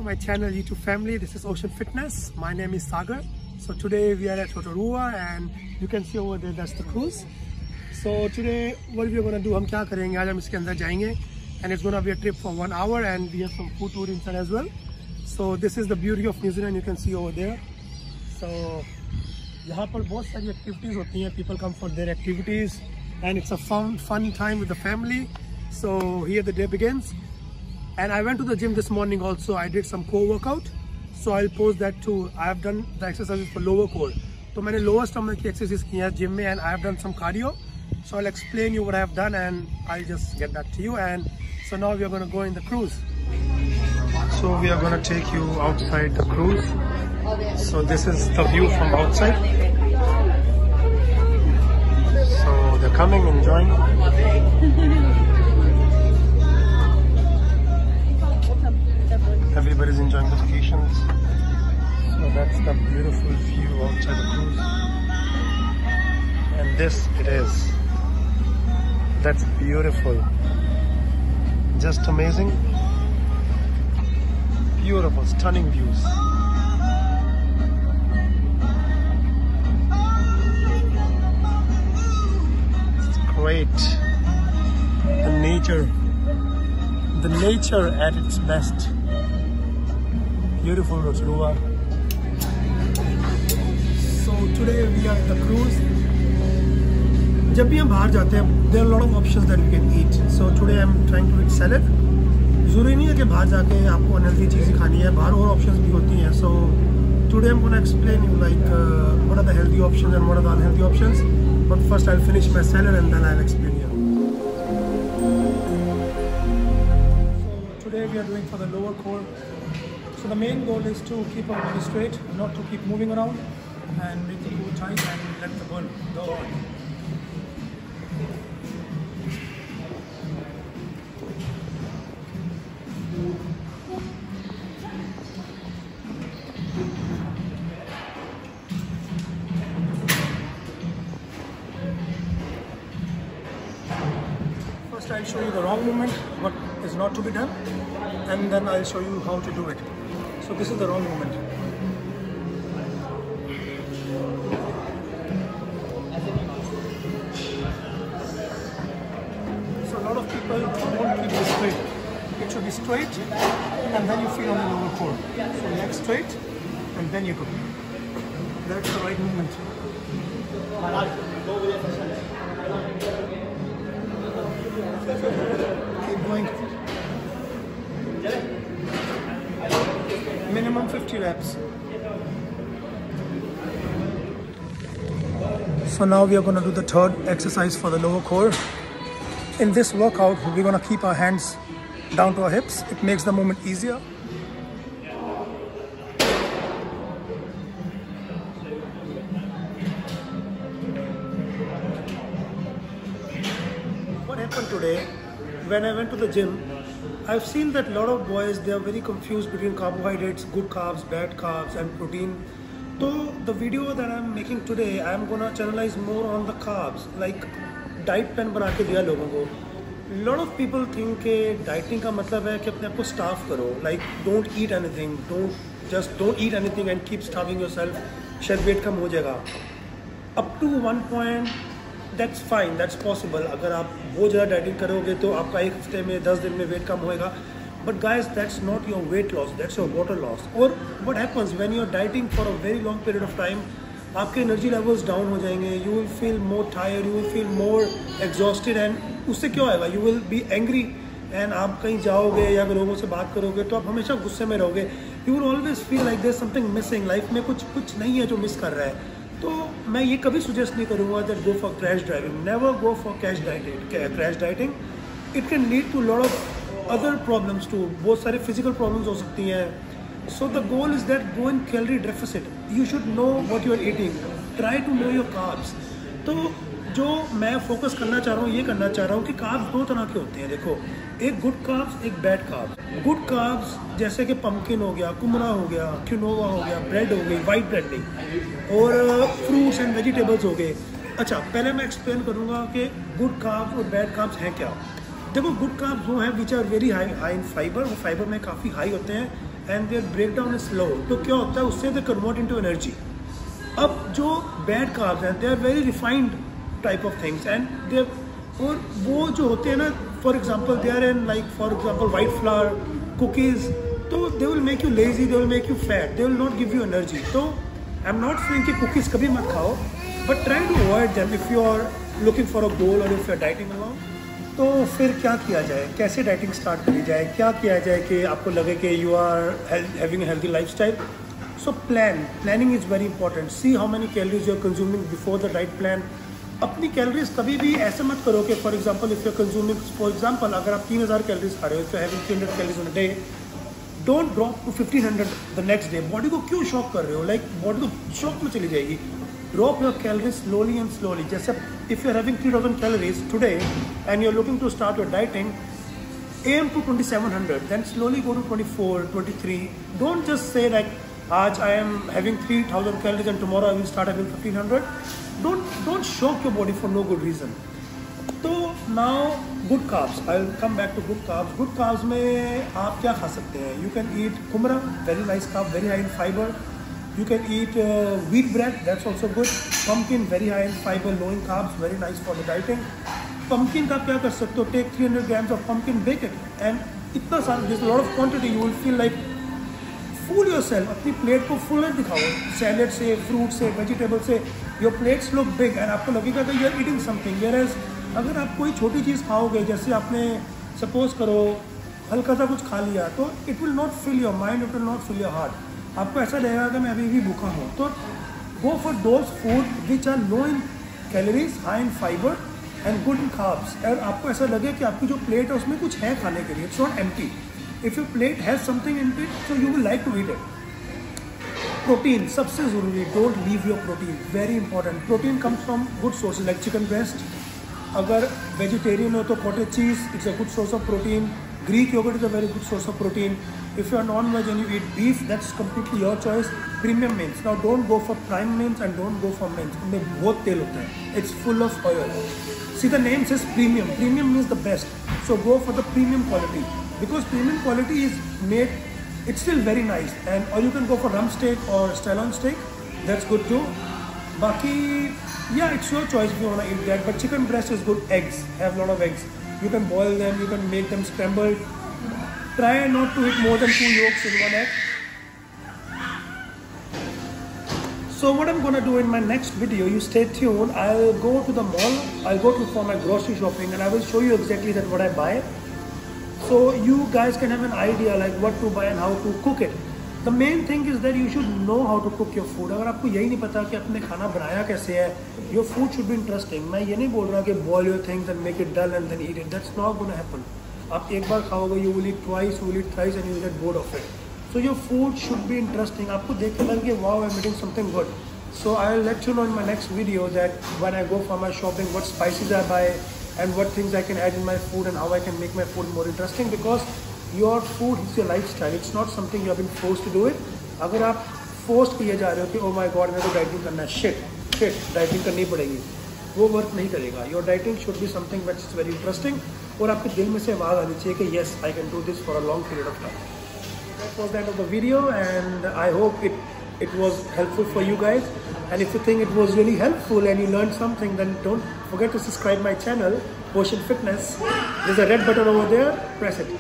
to my channel YouTube family. This is Ocean Fitness. My name is Sagar. So today we are at Rotorua and you can see over there that's the cruise. So today what we are going to do, हम क्या करेंगे आज हम इसके अंदर जाएंगे and it's going to be a trip for 1 hour and we have some food tour inside as well. So this is the beauty of New Zealand, you can see over there. So यहाँ पर बहुत सारी activities होती हैं, people come for their activities and it's a fun time with the family. So here the day begins. And I went to the gym this morning also. I did some core workout, so I'll post that too. I have done the exercises for lower core. So मैंने lower stomach की exercise की है gym में and I have done some cardio. So I'll explain you what I have done and I'll just get back to you. And so now we are going to go in the cruise. So we are going to take you outside the cruise. So this is the view from outside. So they're coming, enjoying. Everybody's enjoying the vacations. So that's the beautiful view outside the cruise. And this it is. That's beautiful. Just amazing. Beautiful, stunning views. It's great. The nature at its best. Beautiful Rotorua. So today we are at the cruise. जब भी हम बाहर जाते हैं, there are a lot of options that we can eat. So today I'm trying to eat salad. ज़रूरी नहीं है कि बाहर जाके आपको अनहेल्दी चीज़ें खानी है, बाहर और options भी होती हैं. So today I'm going to explain you like what are the healthy options and what are the unhealthy options. But first I'll finish my salad and then I'll explain you. So today we are doing for the lower core. So the main goal is to keep our body straight, not to keep moving around and make the core tight and let the burn go on. First I'll show you the wrong movement, what is not to be done, and then I'll show you how to do it. So this is the wrong movement. So a lot of people don't keep this straight. It should be straight and then you feel on the lower core. So leg straight and then you go. That's the right movement. Keep going. Minimum 50 reps. So now we are going to do the third exercise for the lower core. In this workout, we're going to keep our hands down to our hips. It makes the movement easier. What happened today, when I went to the gym, I've seen that a lot of boys, they are very confused between carbohydrates, good carbs, bad carbs and protein. So the video that I'm making today, I'm gonna channelize more on the carbs, like diet plan बना के दिया लोगों को. A lot of people think कि dieting का मतलब है कि अपने आप को starve करो, like don't eat anything, don't eat anything and keep starving yourself, शायद weight कम हो जाएगा. Up to one point, that's fine, that's possible. अगर आप बहुत ज़्यादा डाइटिंग करोगे तो आपका एक हफ्ते में 10 दिन में वेट कम होएगा. But guys, that's not your weight loss, that's your water loss. और what happens when you're dieting for a very long period of time, आपके एनर्जी लेवल्स डाउन हो जाएंगे. You will feel more tired, you will feel more exhausted and उससे क्या होएगा? You will be angry and आप कहीं जाओगे या लोगों से बात करोगे तो आप हमेशा गुस्से में रहोगे. You will always feel like there's something missing. Life में कुछ नहीं है जो मिस कर रहा है. तो मैं ये कभी suggest नहीं करूँगा that go for crash driving. Never go for crash dieting. It can lead to a lot of other problems too. बहुत सारे physical problems हो सकती हैं. So the goal is that go in calorie deficit. You should know what you are eating. Try to know your carbs. तो जो मैं focus करना चाह रहा हूँ, ये करना चाह रहा हूँ कि कार्ब्स दो तरह के होते हैं. देखो, एक गुड कार्ब्स, एक बैड कार्ब्स. गुड कार्ब्स जैसे कि पम्पकिन हो गया, कुमड़ा हो गया, क्विनोवा हो गया, ब्रेड हो गई, वाइट ब्रेड नहीं, और फ्रूट्स एंड वेजिटेबल्स हो गए. अच्छा, पहले मैं एक्सप्लेन करूँगा कि गुड कार्ब्स और बैड कार्ब्स हैं क्या. देखो, गुड कार्ब्स वो हैं which are very high in fibre. वो फाइबर में काफ़ी हाई होते हैं and their break down is slow, तो क्या होता है उससे दे कन्वर्ट इनटू एनर्जी। अब जो बैड कार्ब्स हैं they are very refined type of things and they, और वो जो होते हैं ना, for example they are in like for example white flour cookies, तो they will make you lazy, they will make you fat, they will not give you energy. तो I am not saying कि cookies कभी मत खाओ, but try to avoid them if you are looking for a goal और if you are dieting along. तो फिर क्या किया जाए, कैसे डाइटिंग स्टार्ट करी जाए, क्या किया जाए कि आपको लगे कि you are having healthy lifestyle. So planning is very important. See how many calories you are consuming before the diet plan. अपनी कैलोरीज कभी भी ऐसे मत करो कि for example if you are consuming, for example अगर आप 3000 कैलोरीज खा रहे हो, if you having 300 calories in a day, don't drop to 1500 the next day. Body को क्यों शॉक कर रहे हो, लाइक बॉडी तो शॉक में चली जाएगी। Drop your calories slowly and slowly. जैसे if you're having 3000 calories today and you're looking to start your dieting, aim to 2700, then slowly go to 24, 23. Don't just say like, आज I am having 3000 calories and tomorrow I will start having 1500. Don't shock your body for no good reason. तो now good carbs. I'll come back to good carbs. Good carbs में आप क्या खा सकते हैं? You can eat kumra, very nice carb, very high in fiber. You can eat wheat bread, that's also good. Pumpkin, very high in fiber, low in carbs, very nice for the dieting. Pumpkin का क्या कर सकते हो? Take 300 grams of pumpkin, bake it, and इतना सारा, there's a lot of quantity. You will feel like fool yourself. अपनी plate को full नहीं दिखाओ, सैलेड से, फ्रूट से, वेजिटेबल से. Your plates look big and आपको लगेगा कि you are eating something. Whereas अगर आप कोई छोटी चीज़ खाओगे, जैसे आपने सपोज करो हल्का सा कुछ खा लिया, तो it will not fill your mind, it will not fill your heart. आपको ऐसा लगेगा कि मैं अभी भी भूखा हूँ. तो go for those food which are low in calories, high in fibre and good in carbs. और आपको ऐसा लगे कि आपकी जो प्लेट है उसमें कुछ है खाने के लिए, it's not empty. If your plate has something in it, so you will like to eat it. Protein सबसे ज़रूरी, don't leave your protein, very important. Protein comes from good sources like chicken breast. अगर vegetarian हो तो cottage cheese, it's a good source of protein. Greek yogurt is a very good source of protein. If you are non-veg and you eat beef, that's completely your choice. Premium mince. Now don't go for prime mince and don't go for mince. उनमें बहुत तेल होता है. It's full of oil. See, the name says premium. Premium means the best. So go for the premium quality, because premium quality is made, it's still very nice. And or you can go for rump steak or sirloin steak. That's good too. Baki, yeah, it's your choice if you want to eat that. But chicken breast is good. Eggs, have a lot of eggs. You can boil them, you can make them scrambled. Try not to eat more than 2 yolks in one egg. So what I'm gonna do in my next video, you stay tuned. I'll go to the mall, I'll go for my grocery shopping, and I will show you exactly that what I buy. So you guys can have an idea like what to buy and how to cook it. The main thing is that you should know how to cook your food. अगर आपको यही नहीं पता कि आपने खाना बनाया कैसे है, your food should be interesting. मैं ये नहीं बोल रहा कि boil your things and make it dull and then eat it. That's not going to happen. आप एक बार खाओगे, you will eat twice, you will eat thrice, and you will get bored of it. So your food should be interesting. आपको देख के लगे wow, I'm eating something good. So I'll let you know in my next video that when I go for my shopping, what spices I buy and what things I can add in my food and how I can make my food more interesting, because your food is your lifestyle. It's not something you have been forced to do it. अगर आप force किए जा रहे हो कि oh my God मेरे को dieting करना है, शिट डाइटिंग करनी पड़ेगी, वो वर्क नहीं करेगा. Your dieting should be something that is very interesting, और आपके दिल में से आवाज़ आनी चाहिए कि yes I can do this for a long period of time. That was the end of the video, and I hope it was helpful for you guys. And if you think it was really helpful and you learned something, then don't forget to subscribe my channel, Ocean Fitness. There's a red button over there, press it.